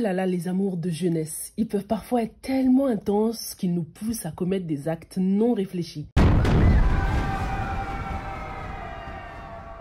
là là, les amours de jeunesse. Ils peuvent parfois être tellement intenses qu'ils nous poussent à commettre des actes non réfléchis.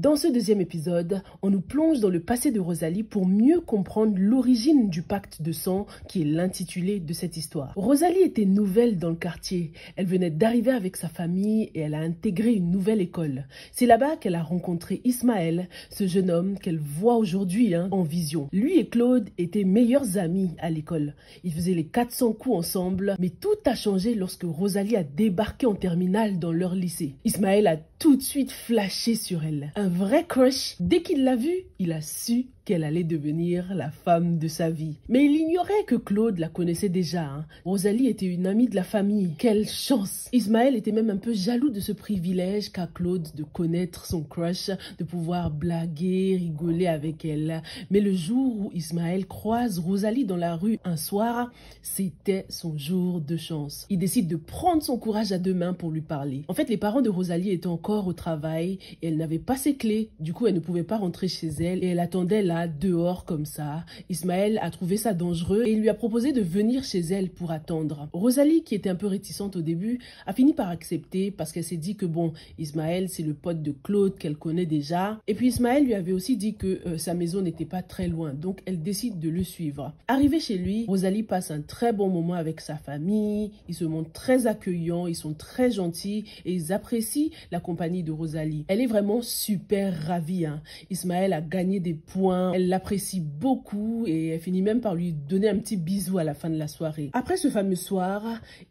Dans ce deuxième épisode, on nous plonge dans le passé de Rosalie pour mieux comprendre l'origine du pacte de sang qui est l'intitulé de cette histoire. Rosalie était nouvelle dans le quartier. Elle venait d'arriver avec sa famille et elle a intégré une nouvelle école. C'est là-bas qu'elle a rencontré Ismaël, ce jeune homme qu'elle voit aujourd'hui en vision. Lui et Claude étaient meilleurs amis à l'école. Ils faisaient les 400 coups ensemble, mais tout a changé lorsque Rosalie a débarqué en terminale dans leur lycée. Ismaël a tout de suite flashé sur elle. Un vrai crush. Dès qu'il l'a vue, il a su qu'elle allait devenir la femme de sa vie. Mais il ignorait que Claude la connaissait déjà. Rosalie était une amie de la famille. Quelle chance! Ismaël était même un peu jaloux de ce privilège qu'a Claude de connaître son crush, de pouvoir blaguer, rigoler avec elle. Mais le jour où Ismaël croise Rosalie dans la rue un soir, c'était son jour de chance. Il décide de prendre son courage à deux mains pour lui parler. En fait, les parents de Rosalie étaient encore au travail et elle n'avait pas ses clés. Du coup, elle ne pouvait pas rentrer chez elle et elle attendait là dehors comme ça. Ismaël a trouvé ça dangereux et il lui a proposé de venir chez elle pour attendre. Rosalie, qui était un peu réticente au début, a fini par accepter parce qu'elle s'est dit que bon, Ismaël c'est le pote de Claude qu'elle connaît déjà. Et puis Ismaël lui avait aussi dit que sa maison n'était pas très loin, donc elle décide de le suivre. Arrivée chez lui, Rosalie passe un très bon moment avec sa famille. Ils se montrent très accueillants, ils sont très gentils et ils apprécient la compagnie de Rosalie. Elle est vraiment super ravie. Ismaël a gagné des points. Elle l'apprécie beaucoup et elle finit même par lui donner un petit bisou à la fin de la soirée. Après ce fameux soir,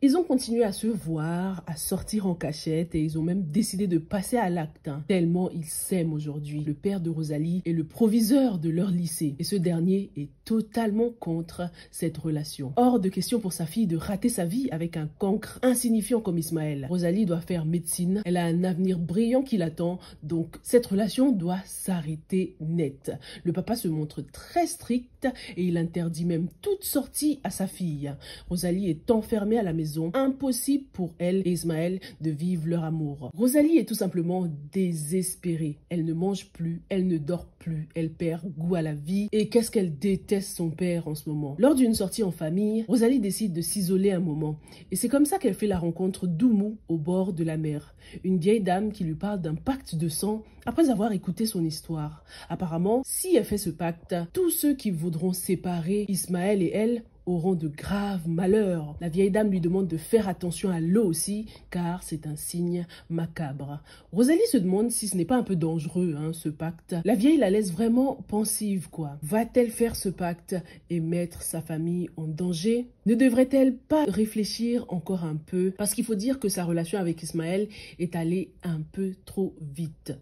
ils ont continué à se voir, à sortir en cachette et ils ont même décidé de passer à l'acte. Tellement ils s'aiment aujourd'hui. Le père de Rosalie est le proviseur de leur lycée et ce dernier est totalement contre cette relation. Hors de question pour sa fille de rater sa vie avec un cancre insignifiant comme Ismaël. Rosalie doit faire médecine. Elle a un avenir brillant qui l'attend, donc cette relation doit s'arrêter net. Le papa se montre très strict et il interdit même toute sortie à sa fille. Rosalie est enfermée à la maison. Impossible pour elle et Ismaël de vivre leur amour. Rosalie est tout simplement désespérée. Elle ne mange plus, elle ne dort plus, elle perd goût à la vie et qu'est-ce qu'elle déteste son père en ce moment. Lors d'une sortie en famille, Rosalie décide de s'isoler un moment et c'est comme ça qu'elle fait la rencontre d'Oumou au bord de la mer. Une vieille dame qui lui parle d'un pacte de sang après avoir écouté son histoire. Apparemment, si elle fait ce pacte, tous ceux qui voudront séparer Ismaël et elle auront de graves malheurs. La vieille dame lui demande de faire attention à l'eau aussi, car c'est un signe macabre. Rosalie se demande si ce n'est pas un peu dangereux, ce pacte. La vieille la laisse vraiment pensive, quoi. Va-t-elle faire ce pacte et mettre sa famille en danger? Ne devrait-elle pas réfléchir encore un peu? Parce qu'il faut dire que sa relation avec Ismaël est allée un peu trop vite.